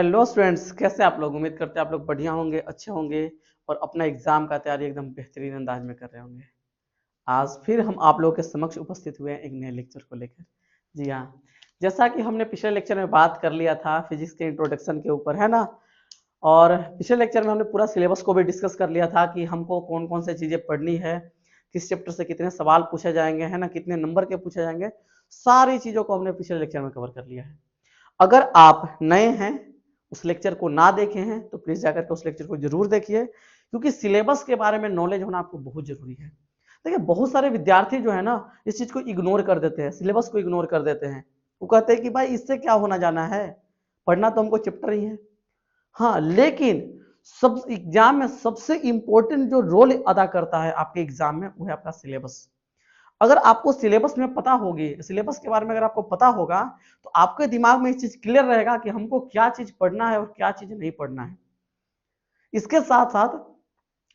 Hello students, कैसे आप लोग? उम्मीद करते हैं आप लोग बढ़िया होंगे, अच्छे होंगे और अपना एग्जाम का तैयारी एकदम बेहतरीन अंदाज में कर रहे होंगे। आज फिर हम आप लोगों के समक्ष उपस्थित हुए हैं एक नए लेक्चर को लेकर। जी हाँ, जैसा कि हमने पिछले लेक्चर में बात कर लिया था फिजिक्स के इंट्रोडक्शन के ऊपर, है ना। और पिछले लेक्चर में हमने पूरा सिलेबस को भी डिस्कस कर लिया था कि हमको कौन कौन से चीजें पढ़नी है, किस चैप्टर से कितने सवाल पूछे जाएंगे, है ना, कितने नंबर के पूछे जाएंगे। सारी चीजों को हमने पिछले लेक्चर में कवर कर लिया है। अगर आप नए हैं, उस लेक्चर को ना देखे हैं, तो प्लीज जाकर के उस लेक्चर को जरूर देखिए, क्योंकि सिलेबस के बारे में नॉलेज होना आपको बहुत जरूरी है। देखिए, बहुत सारे विद्यार्थी जो है ना, इस चीज को इग्नोर कर देते हैं, सिलेबस को इग्नोर कर देते हैं। वो कहते हैं कि भाई इससे क्या होना जाना है, पढ़ना तो हमको चैप्टर ही है। हाँ, लेकिन सब एग्जाम में सबसे इंपॉर्टेंट जो रोल अदा करता है आपके एग्जाम में, वो है आपका सिलेबस। अगर आपको सिलेबस में पता होगी, सिलेबस के बारे में अगर आपको पता होगा, तो आपके दिमाग में इस चीज क्लियर रहेगा कि हमको क्या चीज पढ़ना है और क्या चीज नहीं पढ़ना है। इसके साथ साथ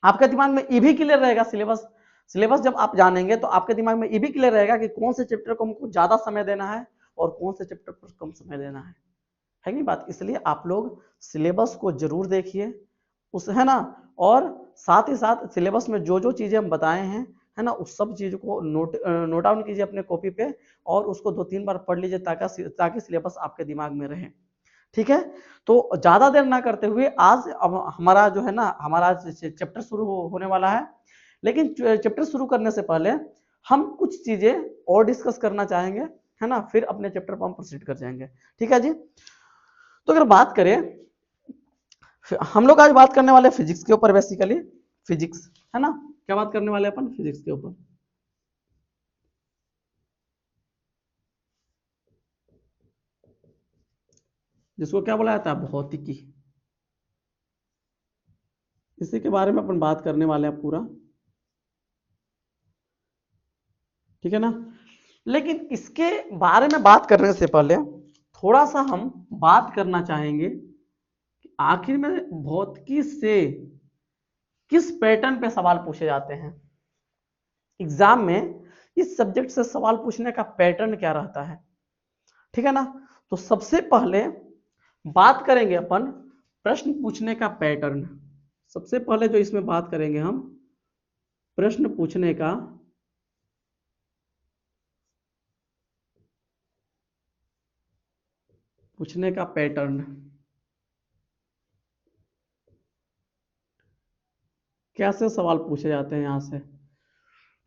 आपके दिमाग में ये भी क्लियर रहेगा, सिलेबस सिलेबस जब आप जानेंगे तो आपके दिमाग में ये भी क्लियर रहेगा कि कौन से चैप्टर को हमको ज्यादा समय देना है और कौन से चैप्टर पर कम समय देना है नहीं बात। इसलिए आप लोग सिलेबस को जरूर देखिए, उस, है ना। और साथ ही साथ सिलेबस में जो जो चीजें हम बताए हैं, है ना, उस सब चीज को नोट डाउन कीजिए अपने कॉपी पे और उसको 2-3 बार पढ़ लीजिए ताकि सिलेबस आपके दिमाग में रहे। ठीक है, तो ज्यादा देर ना करते हुए आज अब हमारा जो है ना, हमारा चैप्टर शुरू होने वाला है। लेकिन चैप्टर शुरू करने से पहले हम कुछ चीजें और डिस्कस करना चाहेंगे, है ना, फिर अपने चैप्टर पर हम प्रोसीड कर जाएंगे। ठीक है जी। तो अगर बात करें, हम लोग आज बात करने वाले फिजिक्स के ऊपर, बेसिकली फिजिक्स, है ना। क्या बात करने वाले अपन? फिजिक्स के ऊपर। जिसको क्या बोला जाता है? भौतिकी। इसी के बारे में अपन बात करने वाले हैं पूरा। ठीक है ना। लेकिन इसके बारे में बात करने से पहले थोड़ा सा हम बात करना चाहेंगे कि आखिर में भौतिकी से किस पैटर्न पे सवाल पूछे जाते हैं एग्जाम में। इस सब्जेक्ट से सवाल पूछने का पैटर्न क्या रहता है, ठीक है ना। तो सबसे पहले बात करेंगे अपन प्रश्न पूछने का पैटर्न। सबसे पहले जो इसमें बात करेंगे हम प्रश्न पूछने का पैटर्न। कैसे सवाल पूछे जाते हैं यहां से।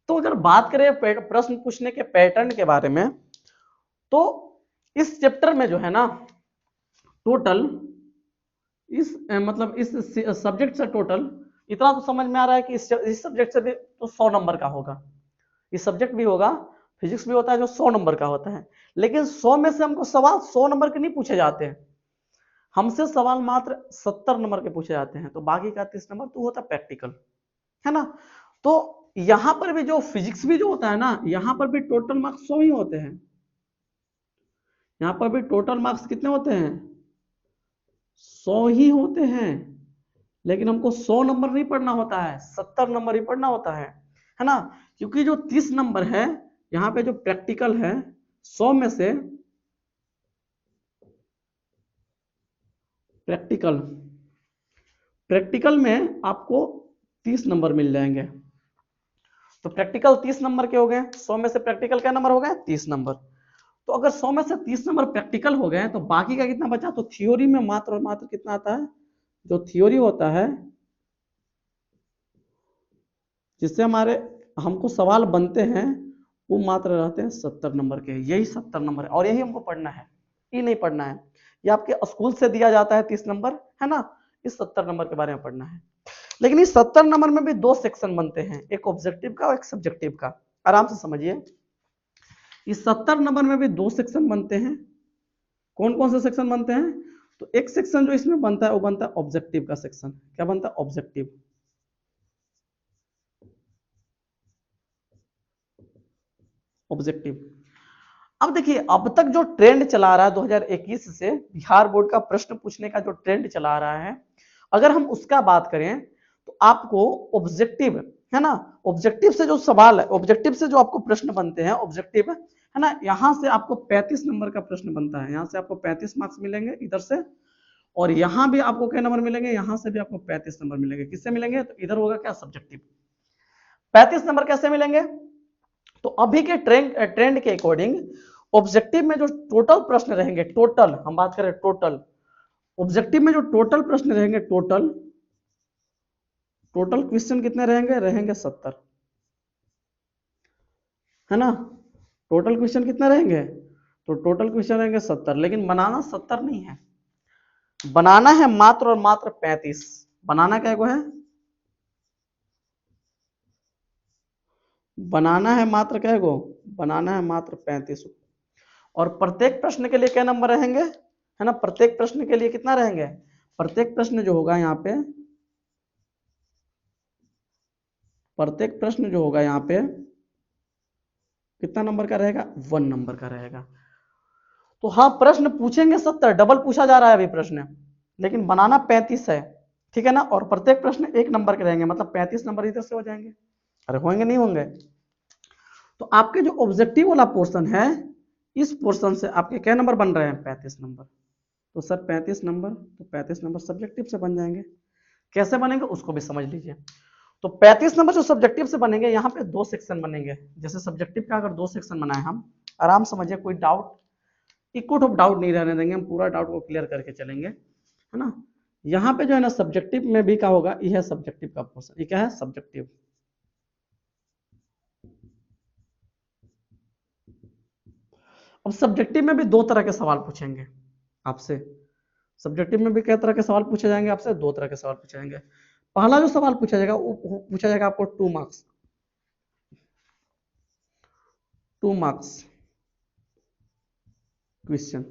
तो अगर बात करें प्रश्न पूछने के पैटर्न के बारे में, तो इस चैप्टर में जो है ना, टोटल इस मतलब इस सब्जेक्ट से टोटल इतना तो समझ में आ रहा है कि इस सब्जेक्ट से भी तो 100 नंबर का होगा। इस सब्जेक्ट भी होगा, फिजिक्स भी होता है जो 100 नंबर का होता है। लेकिन 100 में से हमको सवाल 100 नंबर के नहीं पूछे जाते हैं, हमसे सवाल मात्र 70 नंबर के पूछे जाते हैं। तो बाकी का 30 नंबर तो होता है प्रैक्टिकल, है ना। तो यहां पर भी जो फिजिक्स भी जो होता है ना, यहां पर भी टोटल मार्क्स 100 ही होते हैं। यहां पर भी टोटल मार्क्स कितने होते हैं? 100 ही होते हैं। लेकिन हमको 100 नंबर नहीं पढ़ना होता है, 70 नंबर ही पढ़ना होता है ना। क्योंकि जो 30 नंबर है यहाँ पे जो प्रैक्टिकल है, 100 में से प्रैक्टिकल प्रैक्टिकल में आपको 30 नंबर मिल जाएंगे। तो प्रैक्टिकल 30 नंबर के हो गए, 100 में से प्रैक्टिकल क्या नंबर हो गए? 30 नंबर। तो अगर 100 में से 30 नंबर प्रैक्टिकल हो गए तो बाकी का कितना बचा? तो थ्योरी में मात्र और मात्र कितना आता है? जो थ्योरी होता है जिससे हमारे हमको सवाल बनते हैं, वो मात्र रहते हैं 70 नंबर के। यही 70 नंबर है और यही हमको पढ़ना है, ये नहीं पढ़ना है। ये आपके स्कूल से दिया जाता है 30 नंबर, है ना। इस 70 नंबर के बारे में पढ़ना है। लेकिन इस 70 नंबर में भी 2 सेक्शन बनते हैं, एक ऑब्जेक्टिव का और एक सब्जेक्टिव का। आराम से समझिए, इस 70 नंबर में भी 2 सेक्शन बनते हैं। कौन कौन से सेक्शन बनते हैं? तो एक सेक्शन जो इसमें बनता है वो बनता है ऑब्जेक्टिव का सेक्शन। क्या बनता है? ऑब्जेक्टिव। ऑब्जेक्टिव। अब देखिए, अब तक जो ट्रेंड चला रहा है 2021 से बिहार बोर्ड का प्रश्न पूछने का जो ट्रेंड चला रहा है, अगर हम उसका बात करें तो आपको ऑब्जेक्टिव, है ना, ऑब्जेक्टिव से जो सवाल है, ऑब्जेक्टिव से जो आपको प्रश्न बनते हैं ऑब्जेक्टिव, है ना, यहां से आपको 35 नंबर का प्रश्न बनता है। यहां से आपको 35 मार्क्स मिलेंगे इधर से, और यहां भी आपको क्या नंबर मिलेंगे, यहां से भी आपको 35 नंबर मिलेंगे। किससे मिलेंगे, तो इधर होगा क्या, सब्जेक्टिव। 35 नंबर कैसे मिलेंगे, तो अभी के ट्रेंड के अकॉर्डिंग ऑब्जेक्टिव में जो टोटल प्रश्न रहेंगे, टोटल हम बात करें टोटल, ऑब्जेक्टिव में जो टोटल प्रश्न रहेंगे, टोटल क्वेश्चन कितने रहेंगे, रहेंगे 70, है ना। टोटल क्वेश्चन कितने रहेंगे, तो टोटल क्वेश्चन रहेंगे 70, लेकिन बनाना 70 नहीं है, बनाना है मात्र और मात्र 35। बनाना क्या है, बनाना है मात्र क्या गो, बनाना है मात्र 35। और प्रत्येक प्रश्न के लिए क्या नंबर रहेंगे, है ना, प्रत्येक प्रश्न के लिए कितना रहेंगे, प्रत्येक प्रश्न जो होगा यहाँ पे, प्रत्येक प्रश्न जो होगा यहाँ पे कितना नंबर का रहेगा, 1 नंबर का रहेगा। तो हाँ, प्रश्न पूछेंगे 70, डबल पूछा जा रहा है अभी प्रश्न, लेकिन बनाना 35 है, ठीक है ना। और प्रत्येक प्रश्न 1 नंबर के रहेंगे, मतलब 35 नंबर इधर से हो जाएंगे। अरे होंगे नहीं होंगे, तो आपके जो ऑब्जेक्टिव वाला पोर्शन है, इस पोर्शन से आपके क्या नंबर बन रहे हैं, 35 नंबर। तो सर 35 नंबर, तो 35 नंबर सब्जेक्टिव से बन जाएंगे। कैसे बनेंगे उसको भी समझ लीजिए। तो 35 नंबर जो सब्जेक्टिव से बनेंगे, यहाँ पे 2 सेक्शन बनेंगे। जैसे सब्जेक्टिव का अगर 2 सेक्शन बनाए हम, आराम समझिए, कोई डाउट, इक्वट ऑफ डाउट नहीं रहने देंगे, हम पूरा डाउट को क्लियर करके चलेंगे, है ना। यहाँ पे जो है ना, सब्जेक्टिव में भी क्या होगा, यह है सब्जेक्टिव का पोर्शन, ये क्या है, सब्जेक्टिव। अब सब्जेक्टिव में भी 2 तरह के सवाल पूछेंगे आपसे। सब्जेक्टिव में भी कई तरह के सवाल पूछे जाएंगे आपसे, 2 तरह के सवाल पूछे जाएंगे। पहला जो सवाल पूछा जाएगा वो पूछा जाएगा आपको 2 मार्क्स, 2 मार्क्स क्वेश्चन।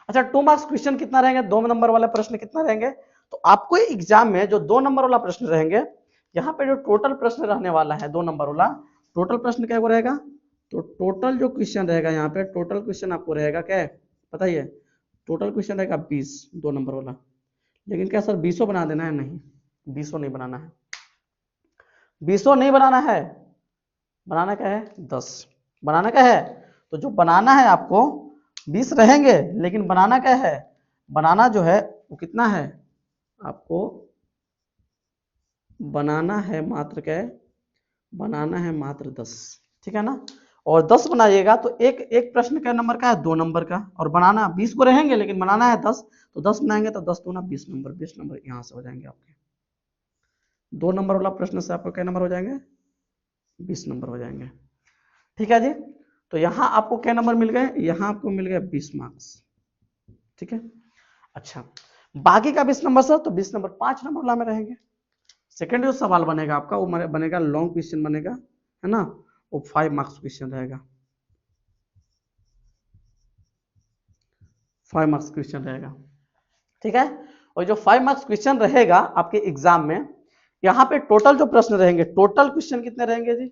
अच्छा, 2 मार्क्स क्वेश्चन कितना रहेंगे, 2 नंबर वाले प्रश्न कितना रहेंगे, तो आपको एग्जाम में जो 2 नंबर वाला प्रश्न रहेंगे, यहाँ पे जो टोटल प्रश्न रहने वाला है 2 नंबर वाला, टोटल प्रश्न क्या रहेगा, तो टोटल जो क्वेश्चन रहेगा यहाँ पे, टोटल क्वेश्चन आपको रहेगा क्या है, बताइए, टोटल क्वेश्चन रहेगा 20, 2 नंबर वाला। लेकिन क्या सर 20 बना देना है, नहीं 20 नहीं बनाना है, 20 नहीं बनाना है, बनाना क्या है, 10 बनाना क्या है। तो जो बनाना है आपको 20 रहेंगे, लेकिन बनाना क्या है, बनाना जो है वो कितना है, आपको बनाना है मात्र क्या है, बनाना है मात्र 10, ठीक है ना। और 10 बनाइएगा तो एक एक प्रश्न का नंबर का है, 2 नंबर का, और बनाना 20 को रहेंगे, लेकिन बनाना है 10, तो 10 बनाएंगे तो 10 दूना 20 नंबर, 20 नंबर यहाँ से हो जाएंगे आपके। 2 नंबर वाला प्रश्न से आपको क्या नंबर हो जाएंगे, 20 नंबर हो जाएंगे, ठीक है जी। तो यहाँ आपको क्या नंबर मिल गए, यहाँ आपको मिल गया 20 मार्क्स, ठीक है। अच्छा, बाकी का 20 नंबर सर, तो 20 नंबर 5 नंबर वाला में रहेंगे। सेकंड जो सवाल बनेगा आपका, वो बनेगा लॉन्ग क्वेश्चन बनेगा, है ना, वो 5 मार्क्स क्वेश्चन रहेगा, 5 मार्क्स क्वेश्चन रहेगा, ठीक है। और जो 5 मार्क्स क्वेश्चन रहेगा आपके एग्जाम में, यहाँ पे टोटल जो प्रश्न रहेंगे, टोटल क्वेश्चन कितने रहेंगे जी,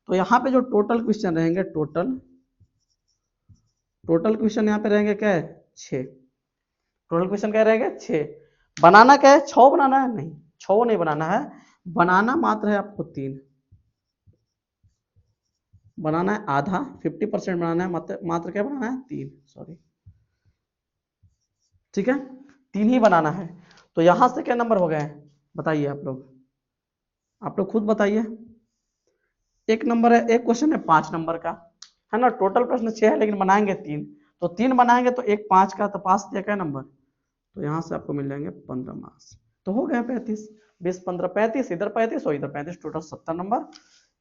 तो यहाँ पे जो टोटल क्वेश्चन रहेंगे, टोटल क्वेश्चन यहाँ पे रहेंगे क्या है, 6। टोटल क्वेश्चन क्या रहेंगे, 6। बनाना क्या है, 6 बनाना है, नहीं 6 नहीं बनाना है, बनाना मात्र है आपको 3, बनाना है आधा, 50% बनाना है, मात्र क्या बनाना है, 3, सॉरी, ठीक है, 3 ही बनाना है। तो यहां से क्या नंबर हो गए, बताइए आप लोग खुद बताइए। एक नंबर है, एक क्वेश्चन है 5 नंबर का, है ना, टोटल प्रश्न 6 है, लेकिन बनाएंगे 3, तो 3 बनाएंगे तो एक 5 का, तो पास दिया क्या नंबर, तो यहाँ से आपको मिल जाएंगे 15 मार्क्स। तो हो गया 35, 20 15 35, इधर 35 और इधर 35, टोटल 70 नंबर।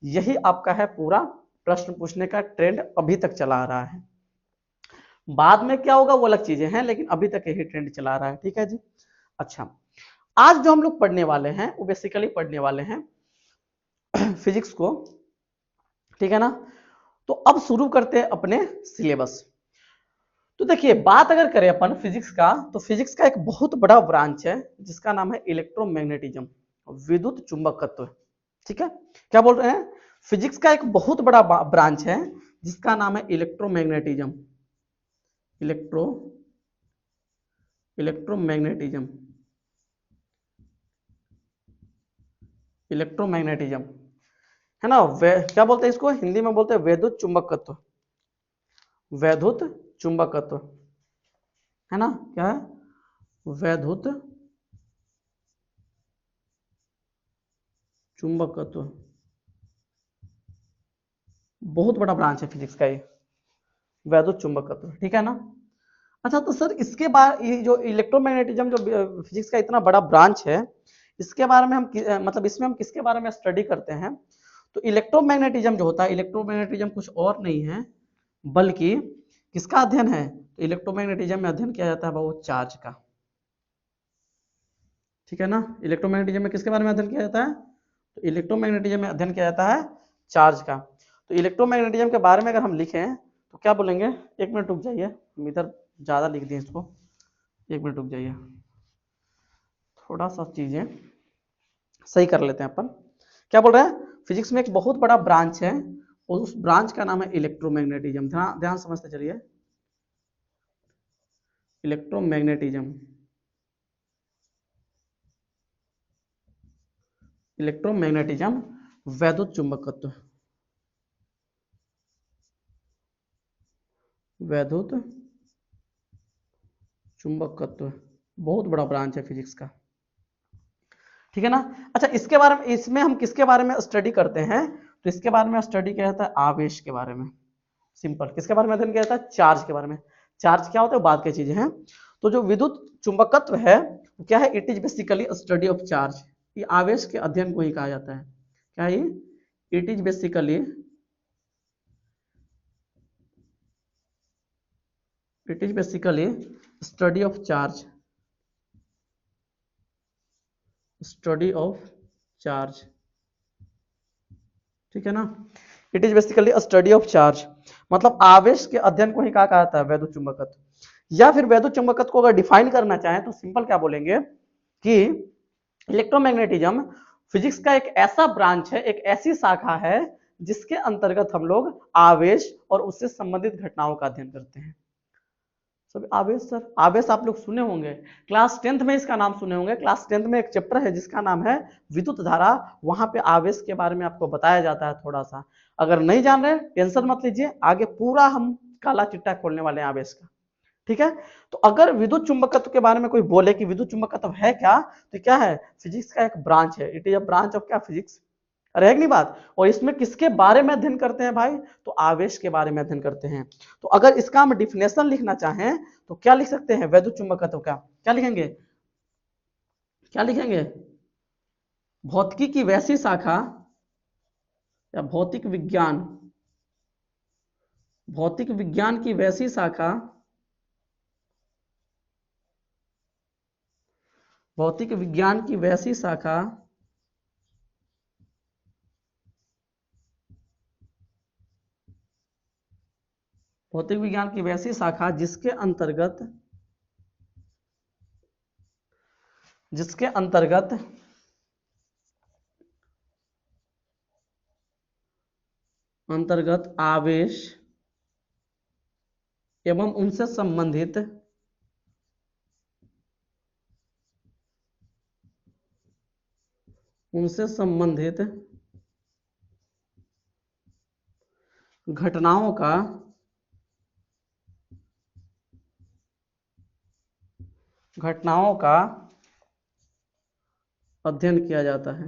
यही आपका है पूरा प्रश्न पूछने का ट्रेंड अभी तक चला आ रहा है। बाद में क्या होगा वो अलग चीजें हैं, लेकिन अभी तक यही ट्रेंड चला रहा है, ठीक है जी। अच्छा, आज जो हम लोग पढ़ने वाले हैं वो बेसिकली पढ़ने वाले हैं फिजिक्स को, ठीक है ना। तो अब शुरू करते हैं अपने सिलेबस। तो देखिए, बात अगर करें अपन फिजिक्स का, तो फिजिक्स का एक बहुत बड़ा ब्रांच है जिसका नाम है इलेक्ट्रोमैग्नेटिज्म, विद्युत चुंबकत्व, ठीक है। क्या बोल रहे हैं, फिजिक्स का एक बहुत बड़ा ब्रांच है जिसका नाम है इलेक्ट्रोमैग्नेटिज्म, इलेक्ट्रो इलेक्ट्रोमैग्नेटिज्म, इलेक्ट्रोमैग्नेटिज्म, है ना। क्या बोलते हैं इसको, हिंदी में बोलते हैं वैद्युत चुंबकत्व, वैद्युत चुंबकत्व, है ना, क्या है, वैद्युत चुंबकत्व बहुत बड़ा ब्रांच है फिजिक्स का ये, वैद्युत चुंबकत्व, ठीक है ना। अच्छा तो सर इसके बाद ये जो इलेक्ट्रोमैग्नेटिज्म जो फिजिक्स का इतना बड़ा ब्रांच है, इसके बारे में हम मतलब इसमें हम किसके बारे में स्टडी करते हैं? तो इलेक्ट्रोमैग्नेटिज्म जो होता है, इलेक्ट्रोमैग्नेटिज्म कुछ और नहीं है बल्कि किसका अध्ययन है? तो इलेक्ट्रोमैग्नेटिज्म में अध्ययन किया जाता है वो चार्ज का, ठीक है ना। इलेक्ट्रोमैग्नेटिज्म में किसके बारे में अध्ययन किया जाता है? तो इलेक्ट्रोमैग्नेटिज्म में अध्ययन किया जाता है चार्ज का। तो इलेक्ट्रोमैग्नेटिज्म के बारे में अगर हम लिखें तो क्या बोलेंगे? एक मिनट रुक जाइए, हम इधर ज्यादा लिख दिए इसको, एक मिनट रुक जाइए, थोड़ा सा चीजें सही कर लेते हैं अपन। क्या बोल रहे हैं? फिजिक्स में एक बहुत बड़ा ब्रांच है और उस ब्रांच का नाम है इलेक्ट्रोमैग्नेटिज्म। ध्यान ध्यान समझते चलिए, इलेक्ट्रोमैग्नेटिज्म, इलेक्ट्रोमैग्नेटिज्म वैद्युत चुंबकत्व, वैद्युत चुंबकत्व बहुत बड़ा ब्रांच है फिजिक्स का, ठीक है ना। अच्छा इसके बारे में, इसमें हम किसके बारे में स्टडी करते हैं? तो इसके बारे में स्टडी किया जाता है आवेश के बारे में। सिंपल, किसके बारे में अध्ययन किया जाता है? चार्ज के बारे में। चार्ज क्या होता है बाद की चीजें हैं। तो जो विद्युत चुंबकत्व है वो क्या है? It is basically study of charge. ये आवेश के अध्ययन को ही कहा जाता है। क्या ये? It is basically, it is basically study of charge, study of charge, ठीक है ना। It is basically study of charge, मतलब आवेश के अध्ययन को ही कहा जाता है वैद्युत चुंबकत्व। या फिर वैद्युत चुंबकत्व को अगर डिफाइन करना चाहें तो सिंपल क्या बोलेंगे कि इलेक्ट्रोमैग्नेटिज्म फिजिक्स का एक ऐसा ब्रांच है, एक ऐसी शाखा है जिसके अंतर्गत हम लोग आवेश और उससे संबंधित घटनाओं का अध्ययन करते हैं। सब आवेश, सर आवेश आप लोग सुने होंगे, क्लास 10th में इसका नाम सुने होंगे। क्लास 10th में एक चैप्टर है जिसका नाम है विद्युत धारा, वहां पे आवेश के बारे में आपको बताया जाता है थोड़ा सा। अगर नहीं जान रहे टेंशन मत लीजिए, आगे पूरा हम काला चिट्टा खोलने वाले हैं आवेश का, ठीक है। तो अगर विद्युत चुंबकत्व के बारे में कोई बोले कि विद्युत चुंबकत्व है क्या, तो क्या है? फिजिक्स का एक ब्रांच है, it is a branch of क्या? फिजिक्स। रहेगी नहीं बात। और इसमें किसके बारे में अध्ययन करते हैं भाई? तो आवेश के बारे में अध्ययन करते हैं। तो अगर इसका हम डिफिनेशन लिखना चाहें तो क्या लिख सकते हैं? वैद्युत चुंबकत्व का क्या लिखेंगे? क्या लिखेंगे? भौतिकी की वैसी शाखा या भौतिक विज्ञान, भौतिक विज्ञान की वैसी शाखा, भौतिक विज्ञान की वैसी शाखा भौतिक विज्ञान की वैसी शाखा जिसके अंतर्गत, जिसके अंतर्गत अंतर्गत आवेश एवं उनसे संबंधित घटनाओं का अध्ययन किया जाता है।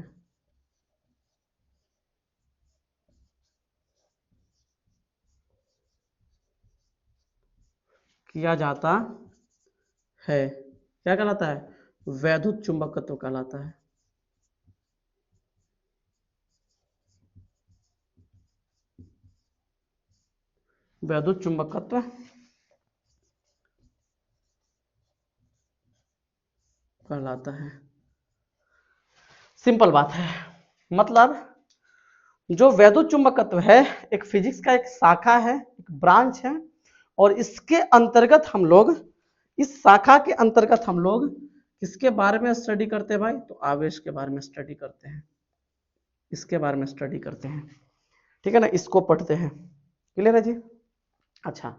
किया जाता है, क्या कहलाता है? वैद्युत चुंबकत्व कहलाता है। वैद्युत चुंबकत्व कहलाता है। सिंपल बात है, मतलब जो वैद्युत चुंबकत्व है एक फिजिक्स का एक शाखा है, एक ब्रांच है, और इसके अंतर्गत हम लोग, इस शाखा के अंतर्गत हम लोग किसके बारे में स्टडी करते हैं भाई? तो आवेश के बारे में स्टडी करते हैं, इसके बारे में स्टडी करते हैं, ठीक है ना। इसको पढ़ते हैं, क्लियर है जी। अच्छा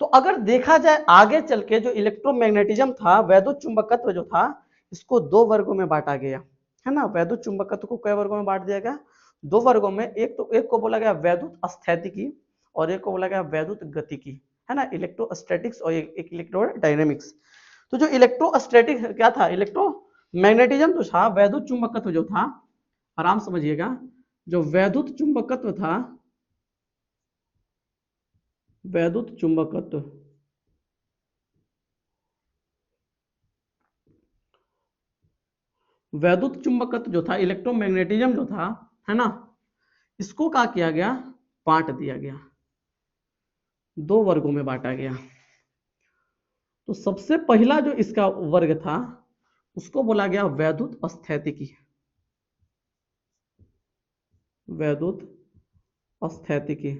तो अगर देखा जाए आगे चल के जो इलेक्ट्रोमैग्नेटिज्म था, वैद्युत चुंबकत्व जो था, इसको दो वर्गों में बांटा गया है ना। वैद्युत चुंबकत्व को कई वर्गों में बांट दिया गया? दो वर्गों में। एक तो एक को बोला गया वैद्युत स्थैतिकी और एक को बोला गया वैद्युत गतिकी, है ना, इलेक्ट्रोस्टैटिक्स और एक इलेक्ट्रोडायनेमिक्स। तो जो इलेक्ट्रोस्टैटिक क्या था, इलेक्ट्रोमैग्नेटिज्म जो था, वैद्युत चुंबकत्व जो था, आराम समझिएगा, जो वैद्युत चुंबकत्व था, वैद्युत चुंबकत्व, वैद्युत चुंबकत्व जो था, इलेक्ट्रोमैग्नेटिज्म जो था, है ना, इसको क्या किया गया, बांट दिया गया, दो वर्गों में बांटा गया। तो सबसे पहला जो इसका वर्ग था उसको बोला गया वैद्युत स्थैतिकी, वैद्युत स्थैतिकी,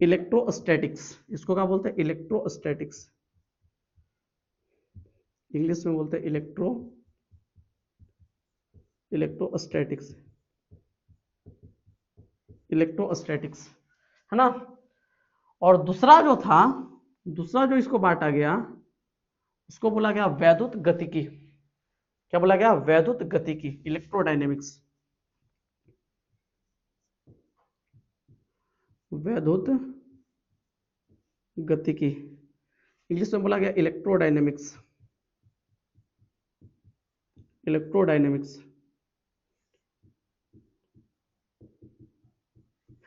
इलेक्ट्रोस्टैटिक्स, इसको क्या बोलते हैं, इलेक्ट्रोस्टैटिक्स, इंग्लिश में बोलते हैं इलेक्ट्रोस्टैटिक्स, इलेक्ट्रोस्टैटिक्स, है ना। और दूसरा जो था, दूसरा जो इसको बांटा गया उसको बोला गया वैद्युत गतिकी, क्या बोला गया, वैद्युत गतिकी, इलेक्ट्रोडायनेमिक्स, वैद्युत गतिकी, इंग्लिश में बोला गया इलेक्ट्रोडायनेमिक्स, इलेक्ट्रोडायनेमिक्स,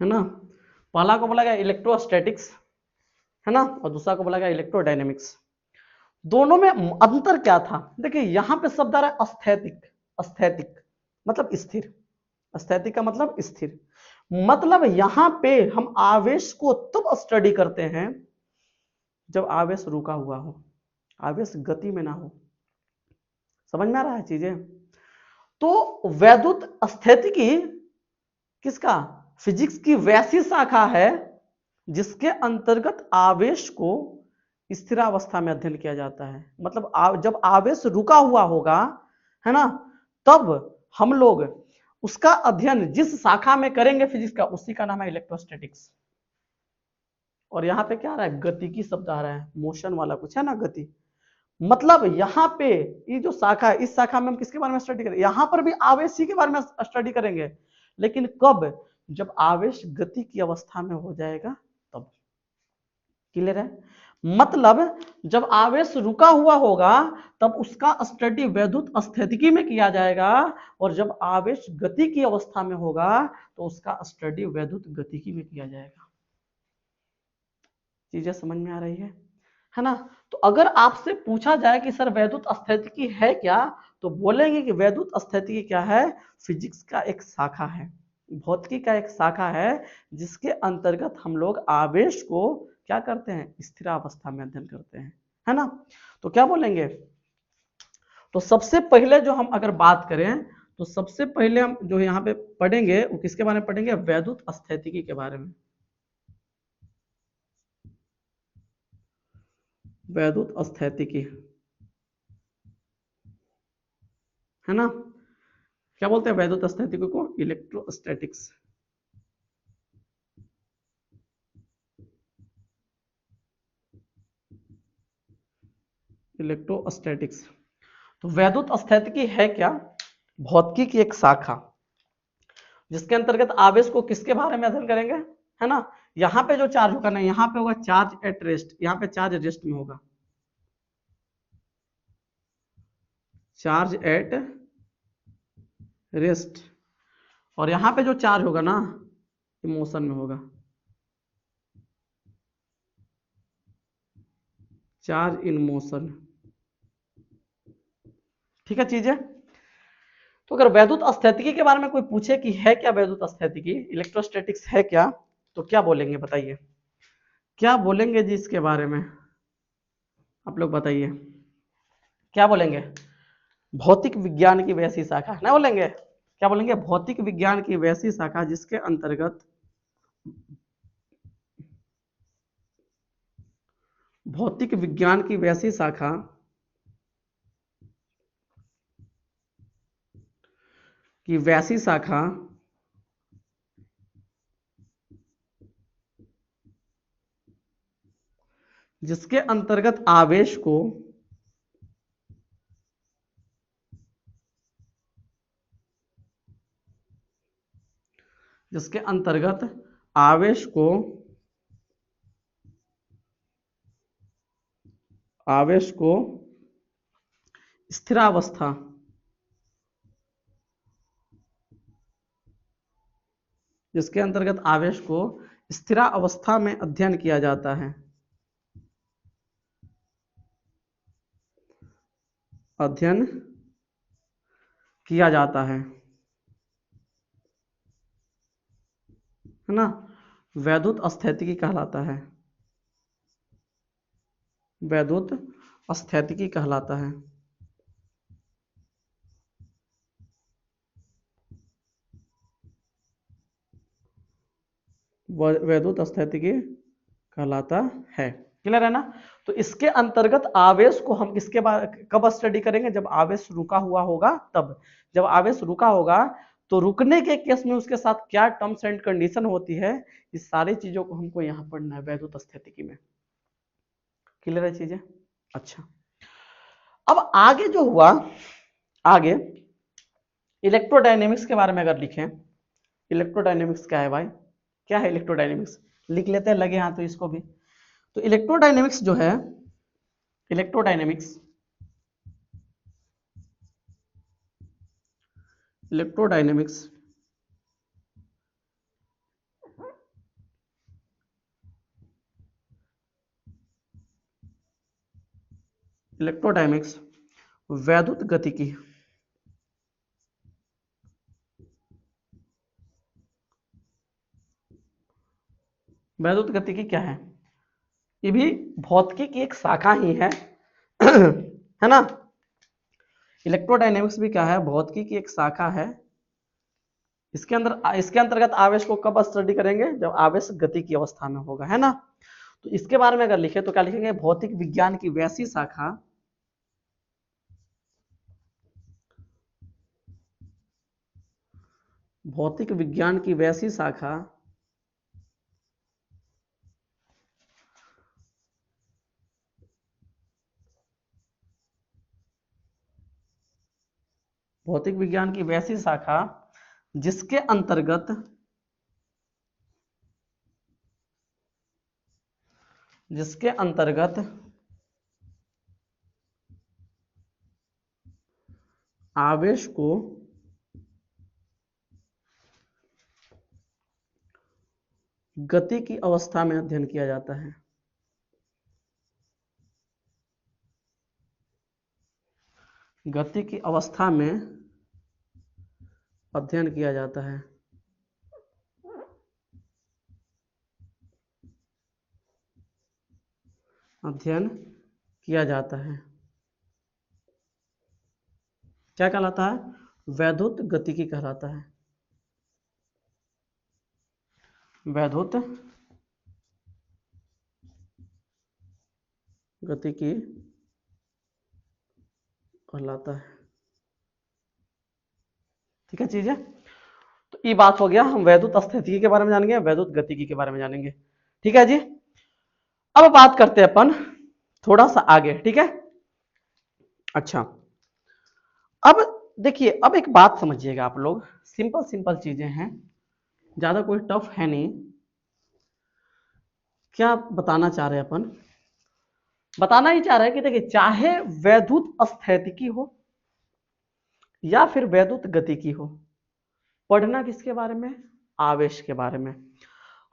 है ना। पहला को बोला गया इलेक्ट्रोस्टैटिक्स, है ना, और दूसरा को बोला गया इलेक्ट्रोडायनेमिक्स। दोनों में अंतर क्या था, देखिए यहां पे शब्द आ रहा है स्थैतिक, स्थैतिक मतलब स्थिर, स्थैतिक का मतलब स्थिर, मतलब यहां पे हम आवेश को तब स्टडी करते हैं जब आवेश रुका हुआ हो, आवेश गति में ना हो। समझ में आ रहा है चीजें। तो वैद्युत स्थैतिकी किसका, फिजिक्स की वैसी शाखा है जिसके अंतर्गत आवेश को स्थिरावस्था में अध्ययन किया जाता है। मतलब जब आवेश रुका हुआ होगा, है ना, तब हम लोग उसका अध्ययन जिस शाखा में करेंगे फिजिक्स का, उसी का नाम है इलेक्ट्रोस्टैटिक्स। और यहाँ पे क्या आ रहा है, गतिकी शब्द आ रहा है, मोशन वाला कुछ है ना, गति। मतलब यहाँ पे ये जो शाखा है, इस शाखा में हम किसके बारे में स्टडी करेंगे, यहाँ पर भी आवेश ही के बारे में स्टडी करेंगे, लेकिन कब, जब आवेश गति की अवस्था में हो जाएगा तब। क्लियर है, मतलब जब आवेश रुका हुआ होगा तब उसका स्टडी वैद्युत स्थैतिकी में किया जाएगा, और जब आवेश गति की अवस्था में होगा तो उसका स्टडी वैद्युत गतिकी में किया जाएगा। चीजें समझ में आ रही है ना। तो अगर आपसे पूछा जाए कि सर वैद्युत स्थैतिकी है क्या, तो बोलेंगे कि वैद्युत स्थैतिकी क्या है, फिजिक्स का एक शाखा है, भौतिकी का एक शाखा है, जिसके अंतर्गत हम लोग आवेश को क्या करते हैं, स्थिरावस्था में अध्ययन करते हैं, है ना। तो क्या बोलेंगे, तो सबसे पहले जो हम अगर बात करें, तो सबसे पहले हम जो यहाँ पे पढ़ेंगे वो किसके बारे में पढ़ेंगे, वैद्युत स्थैतिकी के बारे में, वैद्युत स्थैतिकी, है ना। क्या बोलते हैं वैद्युत स्थैतिकी को, इलेक्ट्रोस्टैटिक्स, इलेक्ट्रोस्टैटिक्स। तो वैद्युत स्थैतिकी है क्या, भौतिकी की एक शाखा, जिसके अंतर्गत आवेश को किसके बारे में अध्ययन करेंगे, है ना। यहाँ पे जो चार्ज होगा ना, यहाँ पे होगा चार्ज एट रेस्ट, यहाँ पे चार्ज रेस्ट में होगा, चार्ज एट रेस्ट, और यहाँ पे जो चार्ज होगा ना, मोशन में होगा, चार्ज इन मोशन। ठीक है चीजें। तो अगर वैद्युत स्थैतिकी के बारे में कोई पूछे कि है क्या वैद्युत स्थैतिकी, इलेक्ट्रोस्टैटिक्स है क्या, तो क्या बोलेंगे बताइए, क्या बोलेंगे जी इसके बारे में, आप लोग बताइए क्या बोलेंगे। भौतिक विज्ञान की वैसी शाखा ना बोलेंगे, क्या बोलेंगे, भौतिक विज्ञान की वैसी शाखा जिसके अंतर्गत, भौतिक विज्ञान की वैसी शाखा की वैसी शाखा जिसके अंतर्गत आवेश को जिसके अंतर्गत आवेश को आवेश को स्थिरावस्था जिसके अंतर्गत आवेश को स्थिरावस्था में अध्ययन किया जाता है, अध्ययन किया जाता है ना, वैद्युत स्थैतिकी कहलाता है, वैद्युत स्थैतिकी कहलाता है। वैद्युत स्थैतिकी कहलाता है। क्लियर है ना? तो इसके अंतर्गत आवेश को हम किसके बाद कब स्टडी करेंगे? जब आवेश रुका हुआ होगा तब। जब आवेश रुका होगा तो रुकने के केस में उसके साथ क्या टर्म्स एंड कंडीशन होती है, इस सारी चीजों को हमको यहाँ पढ़ना है वैद्युत स्थितिकी में। क्लियर है चीजें? अच्छा, अब आगे जो हुआ, आगे इलेक्ट्रोडायनेमिक्स के बारे में अगर लिखें, इलेक्ट्रोडायनेमिक्स क्या है भाई? क्या है इलेक्ट्रोडायनेमिक्स? लिख लेते हैं लगे हाथ तो इसको भी। तो इलेक्ट्रोडायनेमिक्स जो है, इलेक्ट्रोडायनेमिक्स इलेक्ट्रोडायनेमिक्स इलेक्ट्रोडायनेमिक्स वैद्युत गतिकी, वैद्युत गतिकी क्या है? ये भी भौतिकी की एक शाखा ही है है ना? इलेक्ट्रोडायनेमिक्स भी क्या है? भौतिकी की एक शाखा है। इसके अंतर्गत आवेश को कब स्टडी करेंगे? जब आवेश गति की अवस्था में होगा, है ना? तो इसके बारे में अगर लिखे तो क्या लिखेंगे? भौतिक विज्ञान की वैसी शाखा, भौतिक विज्ञान की वैसी शाखा भौतिक विज्ञान की वैसी शाखा जिसके अंतर्गत आवेश को गति की अवस्था में अध्ययन किया जाता है, गति की अवस्था में अध्ययन किया जाता है। अध्ययन किया जाता है, क्या कहलाता है? वैद्युत गतिकी कहलाता है, वैद्युत गतिकी कहलाता है। ठीक है चीज है? तो ये बात हो गया, हम वैद्युत स्थितिकी के बारे में जानेंगे, वैद्युत गतिकी के बारे में जानेंगे। ठीक है जी? अब बात करते हैं अपन थोड़ा सा आगे। ठीक है? अच्छा, अब देखिए, अब एक बात समझिएगा आप लोग, सिंपल सिंपल चीजें हैं, ज्यादा कोई टफ है नहीं। क्या बताना चाह रहे हैं अपन? बताना ही चाह रहे हैं कि देखिए, चाहे वैद्युत स्थैतिकी हो या फिर वैद्युत गतिकी हो, पढ़ना किसके बारे में? आवेश के बारे में।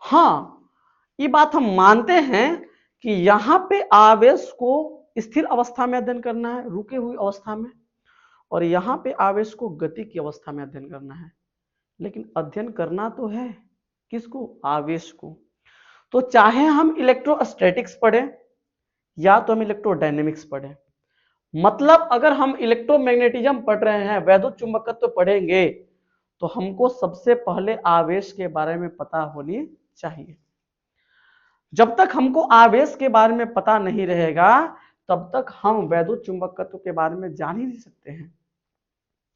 हाँ, ये बात हम मानते हैं कि यहां पे आवेश को स्थिर अवस्था में अध्ययन करना है, रुके हुई अवस्था में, और यहां पे आवेश को गति की अवस्था में अध्ययन करना है। लेकिन अध्ययन करना तो है किसको? आवेश को। तो चाहे हम इलेक्ट्रोस्टैटिक्स पढ़ें या तो हम इलेक्ट्रोडायनेमिक्स पढ़ें, मतलब अगर हम इलेक्ट्रोमैग्नेटिज्म पढ़ रहे हैं, वैद्युत चुंबकत्व पढ़ेंगे, तो हमको सबसे पहले आवेश के बारे में पता होनी चाहिए। जब तक हमको आवेश के बारे में पता नहीं रहेगा, तब तक हम वैद्युत चुंबकत्व के बारे में जान ही नहीं सकते हैं,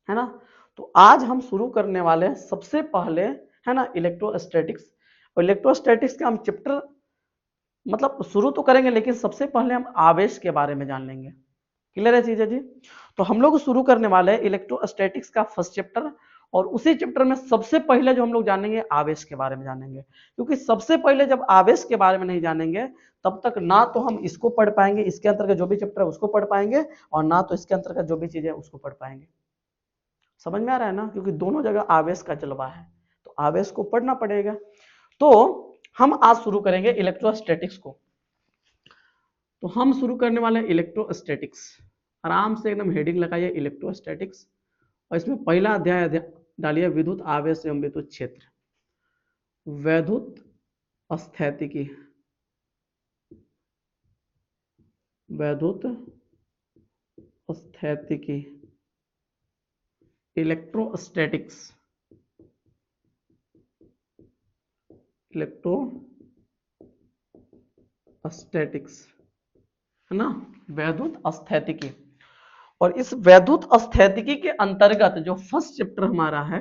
है ना? तो आज हम शुरू करने वाले हैं सबसे पहले, है ना, इलेक्ट्रोस्टैटिक्स। और इलेक्ट्रोस्टैटिक्स का हम चैप्टर मतलब शुरू तो करेंगे, लेकिन सबसे पहले हम आवेश के बारे में जान लेंगे। क्लियर है चीजें जी? तो हम लोग शुरू करने वाले हैं इलेक्ट्रोस्टैटिक्स का फर्स्ट चैप्टर, और उसी चैप्टर में सबसे पहले जो हम लोग जानेंगे आवेश के बारे में जानेंगे, क्योंकि सबसे पहले जब आवेश के बारे में नहीं जानेंगे तब तक ना तो हम इसको पढ़ पाएंगे, इसके अंतर्गत जो भी चैप्टर है उसको पढ़ पाएंगे, और ना तो इसके अंतर्गत जो भी चीजें है उसको पढ़ पाएंगे। समझ में आ रहा है ना, क्योंकि दोनों जगह आवेश का जलवा है, तो आवेश को पढ़ना पड़ेगा। तो हम आज शुरू करेंगे इलेक्ट्रोस्टैटिक्स को। तो हम शुरू करने वाले हैं इलेक्ट्रोस्टैटिक्स। आराम से एकदम हेडिंग लगाइए इलेक्ट्रोस्टैटिक्स, और इसमें पहला अध्याय डालिए विद्युत आवेश एवं विद्युत क्षेत्र। वैद्युत स्थैतिकी, वैद्युत स्थैतिकी, इलेक्ट्रोस्टैटिक्स, इलेक्ट्रोस्टैटिक्स है ना, वैद्युत स्थैतिकी। और इस वैद्युत स्थैतिकी के अंतर्गत जो फर्स्ट चैप्टर हमारा है,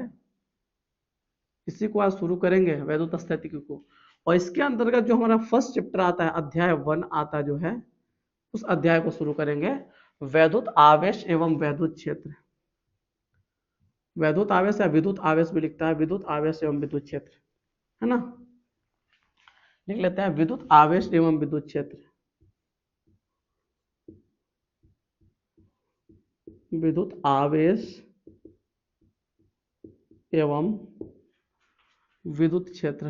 इसी को आज शुरू करेंगे वैद्युत स्थैतिकी को। और इसके अंतर्गत जो हमारा फर्स्ट चैप्टर आता है, अध्याय 1 आता जो है, उस अध्याय को शुरू करेंगे वैद्युत आवेश एवं वैद्युत क्षेत्र। वैद्युत आवेश या विद्युत आवेश भी लिखता है, विद्युत आवेश एवं विद्युत क्षेत्र है ना, लिख लेते हैं विद्युत आवेश एवं विद्युत क्षेत्र। विद्युत आवेश एवं विद्युत क्षेत्र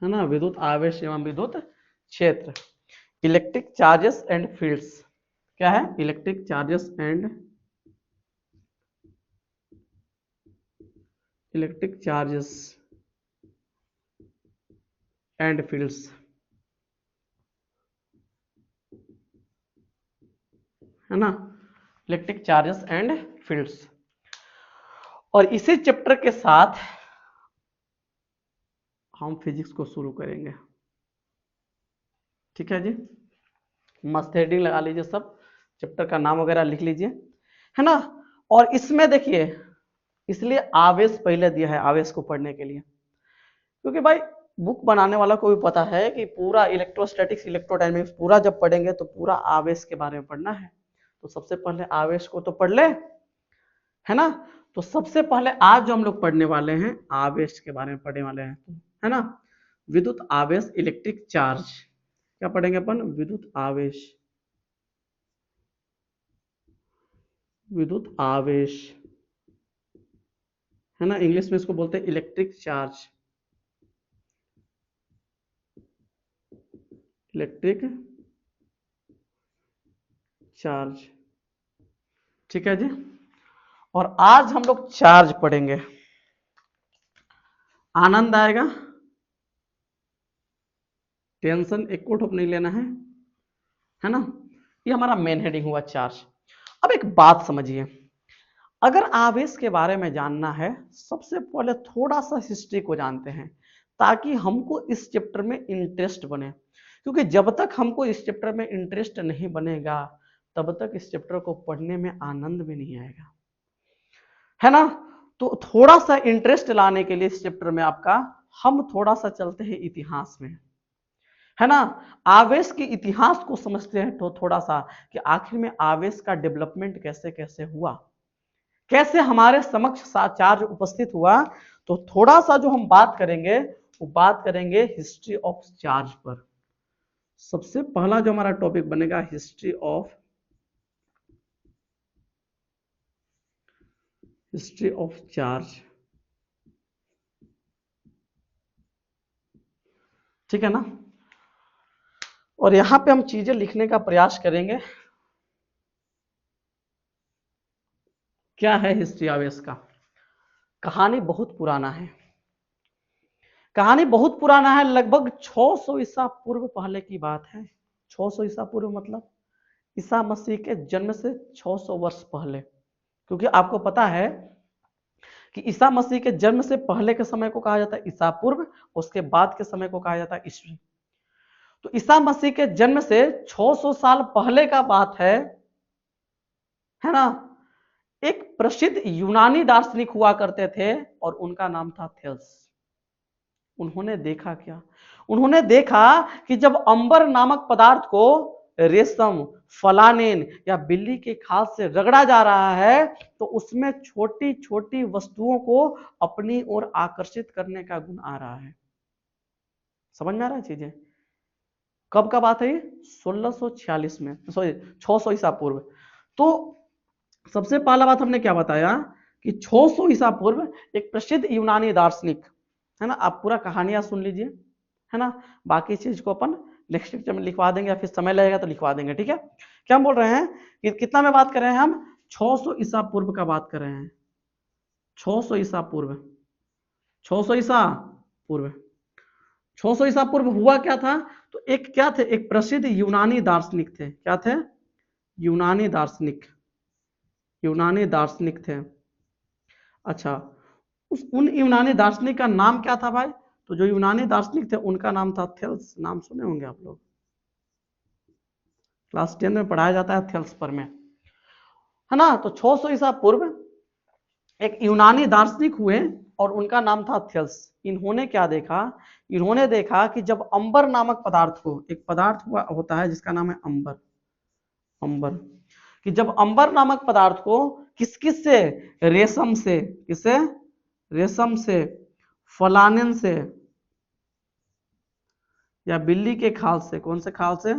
है ना, विद्युत आवेश एवं विद्युत क्षेत्र। इलेक्ट्रिक चार्जेस एंड फील्ड्स, क्या है, इलेक्ट्रिक चार्जेस एंड फील्ड्स है ना, इलेक्ट्रिक चार्जेस एंड फील्ड्स। और इसी चैप्टर के साथ हम फिजिक्स को शुरू करेंगे। ठीक है जी, मस्त हेडिंग लगा लीजिए, सब चैप्टर का नाम वगैरह लिख लीजिए है ना। और इसमें देखिए, इसलिए आवेश पहले दिया है आवेश को पढ़ने के लिए, क्योंकि भाई बुक बनाने वाला को भी पता है कि पूरा इलेक्ट्रोस्टैटिक्स इलेक्ट्रोडायनेमिक्स पूरा जब पढ़ेंगे तो पूरा आवेश के बारे में पढ़ना है, तो सबसे पहले आवेश को तो पढ़ ले है ना। तो सबसे पहले आज जो हम लोग पढ़ने वाले हैं आवेश के बारे में पढ़ने वाले हैं, है ना। विद्युत आवेश, इलेक्ट्रिक चार्ज, क्या पढ़ेंगे अपन, विद्युत आवेश, विद्युत आवेश है ना, इंग्लिश में इसको बोलते हैं इलेक्ट्रिक चार्ज, इलेक्ट्रिक चार्ज। ठीक है जी, और आज हम लोग चार्ज पढ़ेंगे, आनंद आएगा, टेंशन एक कोट नहीं लेना है ना। ये हमारा मेन हेडिंग हुआ चार्ज। अब एक बात समझिए, अगर आवेश के बारे में जानना है, सबसे पहले थोड़ा सा हिस्ट्री को जानते हैं, ताकि हमको इस चैप्टर में इंटरेस्ट बने, क्योंकि जब तक हमको इस चैप्टर में इंटरेस्ट नहीं बनेगा तब तक इस चैप्टर को पढ़ने में आनंद भी नहीं आएगा, है ना। तो थोड़ा सा इंटरेस्ट लाने के लिए इस चैप्टर में आपका हम थोड़ा सा चलते हैं इतिहास में, है ना। आवेश के इतिहास को समझते हैं तो थोड़ा सा कि आखिर में आवेश का डेवलपमेंट कैसे कैसे हुआ, कैसे हमारे समक्ष चार्ज उपस्थित हुआ। तो थोड़ा सा जो हम बात करेंगे वो बात करेंगे हिस्ट्री ऑफ चार्ज पर। सबसे पहला जो हमारा टॉपिक बनेगा हिस्ट्री ऑफ चार्ज। ठीक है ना, और यहां पे हम चीजें लिखने का प्रयास करेंगे। क्या है हिस्ट्री आवेश का, कहानी बहुत पुराना है, कहानी बहुत पुराना है, लगभग 600 ईसा पूर्व पहले की बात है। 600 ईसा पूर्व मतलब ईसा मसीह के जन्म से 600 वर्ष पहले, क्योंकि आपको पता है कि ईसा मसीह के जन्म से पहले के समय को कहा जाता है ईसा पूर्व, उसके बाद के समय को कहा जाता है ईस्वी। तो ईसा मसीह के जन्म से 600 साल पहले का बात है ना। एक प्रसिद्ध यूनानी दार्शनिक हुआ करते थे और उनका नाम था थेल्स। उन्होंने देखा क्या, उन्होंने देखा कि जब अंबर नामक पदार्थ को रेशम, फलानेन या बिल्ली के खाल से रगड़ा जा रहा है तो उसमें छोटी छोटी वस्तुओं को अपनी ओर आकर्षित करने का गुण आ रहा है। समझ में आ रहा है चीजें? कब का बात है ये? 1646 में, सॉरी 600 ईसा पूर्व। तो सबसे पहला बात हमने क्या बताया कि 600 ईसा पूर्व एक प्रसिद्ध यूनानी दार्शनिक, है ना, आप पूरा कहानियां सुन लीजिए, है ना, बाकी चीज को अपन नेक्स्ट लेक्चर में लिखवा देंगे, या फिर समय लगेगा तो लिखवा देंगे, ठीक है। क्या हम बोल रहे हैं कि कितना में बात कर रहे हैं हम? 600 ईसा पूर्व का बात कर रहे हैं। 600 ईसा पूर्व, 600 ईसा पूर्व, 600 ईसा पूर्व हुआ क्या था? तो एक क्या थे, एक प्रसिद्ध यूनानी दार्शनिक थे। क्या थे? यूनानी दार्शनिक, यूनानी दार्शनिक थे। अच्छा, उन यूनानी दार्शनिक का नाम क्या था भाई? तो जो यूनानी दार्शनिक थे उनका नाम था थेल्स। नाम सुने होंगे आप लोग, क्लास 10 में पढ़ाया जाता है थेल्स पर में, है ना। तो 600 ईसा पूर्व एक यूनानी दार्शनिक हुए और उनका नाम था थेल्स। इन्होंने क्या देखा? इन्होंने देखा कि जब अंबर नामक पदार्थ को, एक पदार्थ होता है जिसका नाम है अंबर, अंबर, कि जब अंबर नामक पदार्थ को किस किस से, रेशम से, किसे, रेशम से, फलानेन से या बिल्ली के खाल से, कौन से खाल से?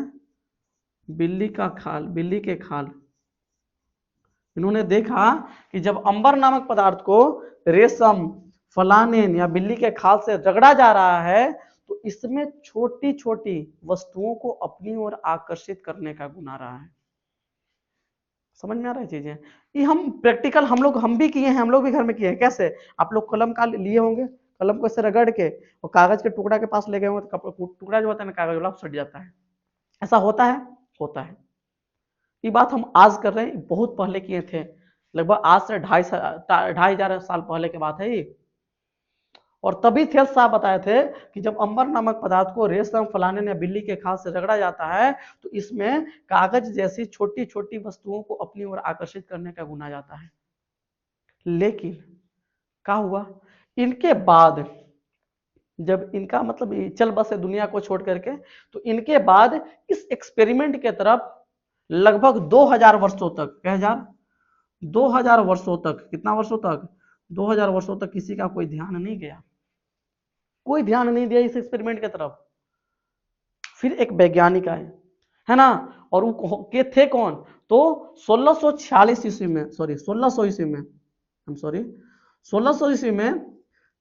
बिल्ली का खाल, बिल्ली के खाल। इन्होंने देखा कि जब अंबर नामक पदार्थ को रेशम, फलानेन या बिल्ली के खाल से रगड़ा जा रहा है तो इसमें छोटी छोटी वस्तुओं को अपनी ओर आकर्षित करने का गुण आ रहा है। समझ में आ रहा है चीजें? ये हम प्रैक्टिकल हम भी किए हैं, हम लोग भी घर में किए हैं। कैसे? आप लोग कलम का लिए होंगे, कलम को ऐसे रगड़ के और कागज के टुकड़ा के पास ले गए होंगे तो टुकड़ा जो होता है ना कागज वाला सट जाता है। ऐसा होता है? होता है। ये बात हम आज कर रहे हैं, बहुत पहले किए थे, लगभग आज से 2,500 साल पहले की बात है ये। और तभी थेल्स साहब बताए थे कि जब अंबर नामक पदार्थ को रेशम, फलाने या बिल्ली के खाल से रगड़ा जाता है तो इसमें कागज जैसी छोटी छोटी वस्तुओं को अपनी ओर आकर्षित करने का गुण आ जाता है। लेकिन क्या हुआ? इनके बाद जब इनका मतलब चल बसे दुनिया को छोड़ करके, तो इनके बाद इस एक्सपेरिमेंट के तरफ लगभग 2000 वर्षों तक, 2000 वर्षों तक, कितना वर्षों तक? 2000 वर्षों तक किसी का कोई ध्यान नहीं गया, कोई ध्यान नहीं दिया इस एक्सपेरिमेंट की तरफ। फिर एक वैज्ञानिक आए, है ना, और वो के थे कौन? तो 1646 ईस्वी में, सॉरी 1600 ईस्वी में, हम सॉरी 1600 ईस्वी में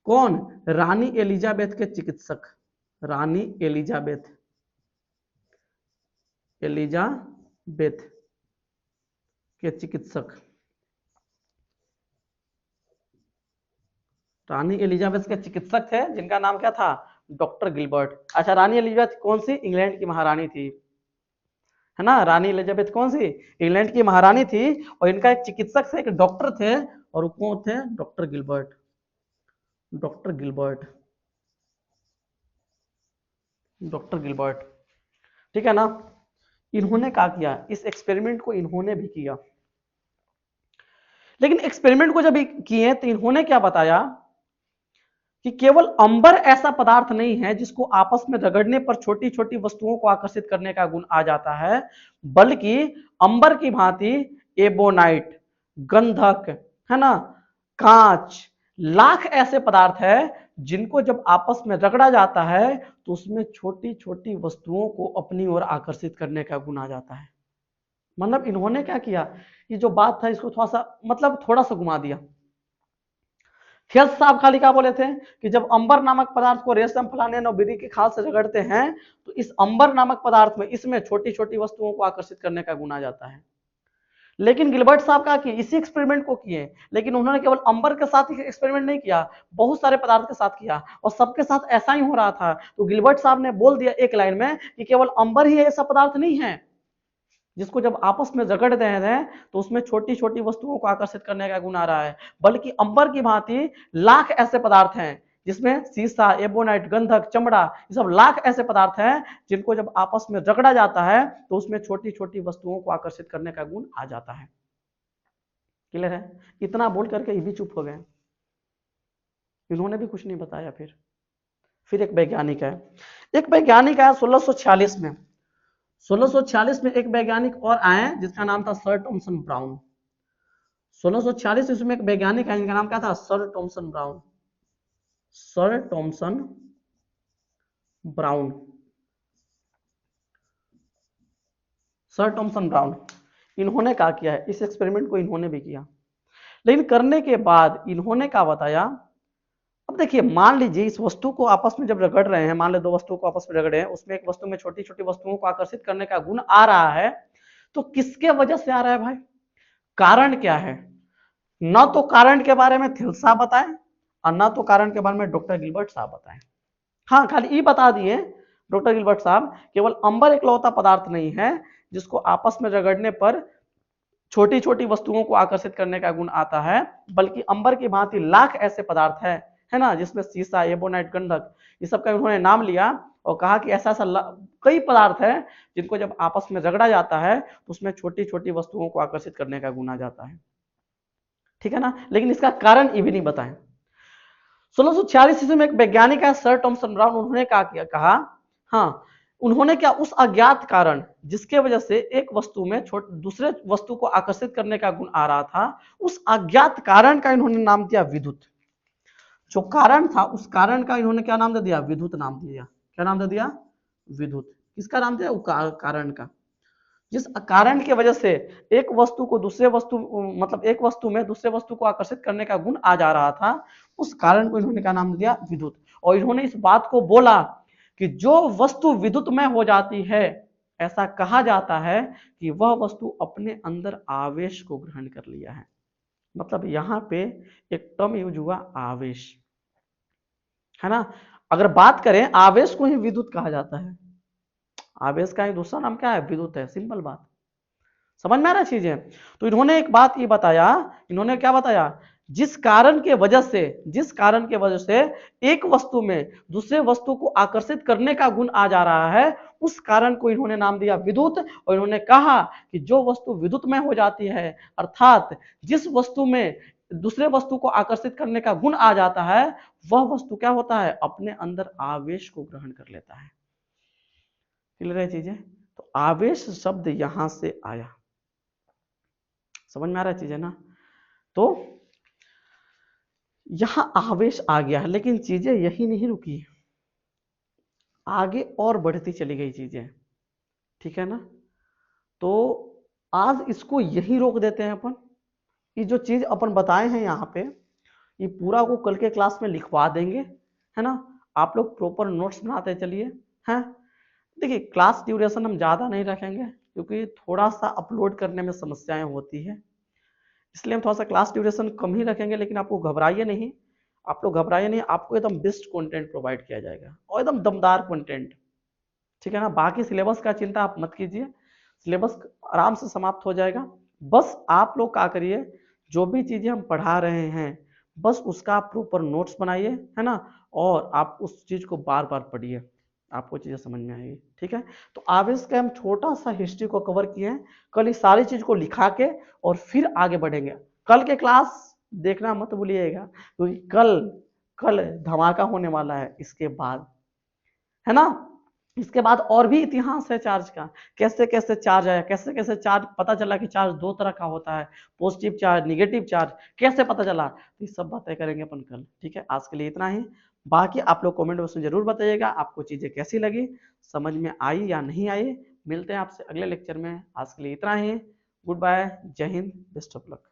कौन? रानी एलिजाबेथ के चिकित्सक, रानी एलिजाबेथ, एलिजाबेथ के चिकित्सक, रानी एलिजाबेथ के चिकित्सक थे जिनका नाम क्या था? Doctor Gilbert. अच्छा, रानी एलिजाबेथ कौन सी? इंग्लैंड की महारानी थी, है ना। रानी एलिजाबेथ कौन सी? इंग्लैंड की महारानी थी। और इनका एक चिकित्सक थे, एक डॉक्टर थे, और वो कौन थे? Doctor Gilbert, doctor Gilbert, doctor Gilbert, ठीक है ना। इन्होंने क्या किया? इस एक्सपेरिमेंट को इन्होंने भी किया, लेकिन एक्सपेरिमेंट को जब किए तो इन्होंने क्या बताया कि केवल अंबर ऐसा पदार्थ नहीं है जिसको आपस में रगड़ने पर छोटी छोटी वस्तुओं को आकर्षित करने का गुण आ जाता है, बल्कि अंबर की भांति एबोनाइट, गंधक, है ना, कांच, लाख ऐसे पदार्थ है जिनको जब आपस में रगड़ा जाता है तो उसमें छोटी छोटी वस्तुओं को अपनी ओर आकर्षित करने का गुण आ जाता है। मतलब इन्होंने क्या किया, ये जो बात था इसको थोड़ा सा मतलब थोड़ा सा घुमा दिया। थेल्स साहब खाली क्या बोले थे कि जब अंबर नामक पदार्थ को रेशम, फलाने और बिरी के खाल से रगड़ते हैं तो इस अंबर नामक पदार्थ में, इसमें छोटी छोटी वस्तुओं को आकर्षित करने का गुण आ जाता है। लेकिन गिलबर्ट साहब क्या किए? इसी एक्सपेरिमेंट को किए, लेकिन उन्होंने केवल अंबर के साथ ही एक्सपेरिमेंट नहीं किया, बहुत सारे पदार्थ के साथ किया और सबके साथ ऐसा ही हो रहा था। तो गिलबर्ट साहब ने बोल दिया एक लाइन में कि केवल अंबर ही ऐसा पदार्थ नहीं है जिसको जब आपस में रगड़ दे रहे हैं तो उसमें छोटी छोटी वस्तुओं को आकर्षित करने का गुण आ रहा है, बल्कि अंबर की भांति लाख ऐसे पदार्थ हैं जिसमें सीसा, एबोनाइट, गंधक, चमड़ा, ये सब लाख ऐसे पदार्थ हैं जिनको जब आपस में रगड़ा जाता है तो उसमें छोटी छोटी वस्तुओं को आकर्षित करने का गुण आ जाता है। क्लियर है? इतना बोल करके ये भी चुप हो गए, इन्होंने भी कुछ नहीं बताया। फिर एक वैज्ञानिक है, एक वैज्ञानिक आया 1646 में, 1646 में एक वैज्ञानिक और आए जिसका नाम था सर थॉमसन ब्राउन। 1646 ईस्वी में एक वैज्ञानिक है जिनका नाम क्या था, sir Thomson Brown. Sir Thomson Brown, sir Thomson Brown. इन्होंने क्या किया है, इस एक्सपेरिमेंट को इन्होंने भी किया, लेकिन करने के बाद इन्होंने क्या बताया। अब देखिए, मान लीजिए इस वस्तु को आपस में जब रगड़ रहे हैं, मान लो दो वस्तुओं को आपस में रगड़े हैं, उसमें एक वस्तु में छोटी छोटी वस्तुओं को आकर्षित करने का गुण आ रहा है, तो किसके वजह से आ रहा है भाई, कारण क्या है। न तो कारण के बारे में थिल साहब बताएं और न तो कारण के बारे में डॉक्टर गिलबर्ट साहब बताएं। हाँ, खाली ये बता दिए डॉक्टर गिलबर्ट साहब, केवल अंबर इकलौता पदार्थ नहीं है जिसको आपस में रगड़ने पर छोटी छोटी वस्तुओं को आकर्षित करने का गुण आता है, बल्कि अंबर की भांति लाख ऐसे पदार्थ है ना, जिसमें सीसा, एबोनाइट, गंधक, ये सब का उन्होंने नाम लिया और कहा कि ऐसा ऐसा कई पदार्थ है जिनको जब आपस में रगड़ा जाता है तो उसमें छोटी छोटी वस्तुओं को आकर्षित करने का गुण आ जाता है, ठीक है ना। लेकिन इसका कारण ये भी नहीं बताएं। 1646 ईस्वी में एक वैज्ञानिक है सर थॉमसन ब्राउन, उन्होंने क्या किया, कहा हाँ, उन्होंने क्या, उस अज्ञात कारण जिसके वजह से एक वस्तु में दूसरे वस्तु को आकर्षित करने का गुण आ रहा था, उस अज्ञात कारण का इन्होंने नाम दिया विद्युत। जो कारण था उस कारण का इन्होंने क्या नाम दे दिया, विद्युत नाम दिया। क्या नाम दे दिया, विद्युत। किसका नाम दिया, कारण का। जिस कारण की वजह से एक वस्तु को दूसरे वस्तु, मतलब एक वस्तु में दूसरे वस्तु को आकर्षित करने का गुण आ जा रहा था, उस कारण को इन्होंने क्या नाम दिया, विद्युत। और इन्होंने इस बात को बोला कि जो वस्तु विद्युत में हो जाती है, ऐसा कहा जाता है कि वह वस्तु अपने अंदर आवेश को ग्रहण कर लिया है। मतलब यहां पे एक टर्म यूज हुआ, आवेश, है ना। अगर बात करें, आवेश को ही विद्युत कहा जाता है, आवेश का ही दूसरा नाम क्या है, विद्युत है, सिंपल बात। समझ में आ रहा है चीजें। तो इन्होंने एक बात ये बताया, इन्होंने क्या बताया, जिस कारण के वजह से एक वस्तु में दूसरे वस्तु को आकर्षित करने का गुण आ जा रहा है, उस कारण को इन्होंने नाम दिया विद्युत। और इन्होंने कहा कि जो वस्तु विद्युत में हो जाती है, अर्थात जिस वस्तु में दूसरे वस्तु को आकर्षित करने का गुण आ जाता है, वह वस्तु क्या होता है, अपने अंदर आवेश को ग्रहण कर लेता है। क्लियर है चीजें। तो आवेश शब्द यहां से आया, समझ में आ रहा है चीजें ना। तो यहां आवेश आ गया है, लेकिन चीजें यही नहीं रुकी, आगे और बढ़ती चली गई चीजें, ठीक है ना। तो आज इसको यही रोक देते हैं अपन। ये जो चीज अपन बताए हैं यहाँ पे, ये पूरा को कल के क्लास में लिखवा देंगे, है ना। आप लोग प्रॉपर नोट्स बनाते चलिए, हैं। देखिए, क्लास ड्यूरेशन हम ज्यादा नहीं रखेंगे क्योंकि थोड़ा सा अपलोड करने में समस्याएं होती है, इसलिए हम थोड़ा सा क्लास ड्यूरेशन कम ही रखेंगे। लेकिन आपको घबराइए नहीं, आप लोग घबराइए नहीं, आपको एकदम बेस्ट कंटेंट प्रोवाइड किया जाएगा और एकदम दमदार कंटेंट, ठीक है ना। बाकी सिलेबस का चिंता आप मत कीजिए, सिलेबस आराम से समाप्त हो जाएगा। बस आप लोग क्या करिए, जो भी चीजें हम पढ़ा रहे हैं बस उसका प्रॉपर नोट्स बनाइए, है ना, और आप उस चीज को बार बार पढ़िए, आपको चीजें समझ में आएगी, ठीक है। तो आवेश का हम छोटा सा हिस्ट्री को कवर किए हैं, कल इस सारी चीज को लिखा के और फिर आगे बढ़ेंगे। कल के क्लास देखना मत भूलिएगा क्योंकि कल धमाका होने वाला है इसके बाद, है ना। इसके बाद और भी इतिहास है चार्ज का, कैसे कैसे चार्ज आया, कैसे कैसे चार्ज, पता चला कि चार्ज दो तरह का होता है, पॉजिटिव चार्ज, निगेटिव चार्ज, कैसे पता चला, तो ये सब बातें करेंगे अपन कल, ठीक है। आज के लिए इतना ही, बाकी आप लोग कमेंट बॉक्स में जरूर बताइएगा आपको चीजें कैसी लगी, समझ में आई या नहीं आई। मिलते हैं आपसे अगले लेक्चर में, आज के लिए इतना ही, गुड बाय, जय हिंद, बेस्ट ऑफ लक।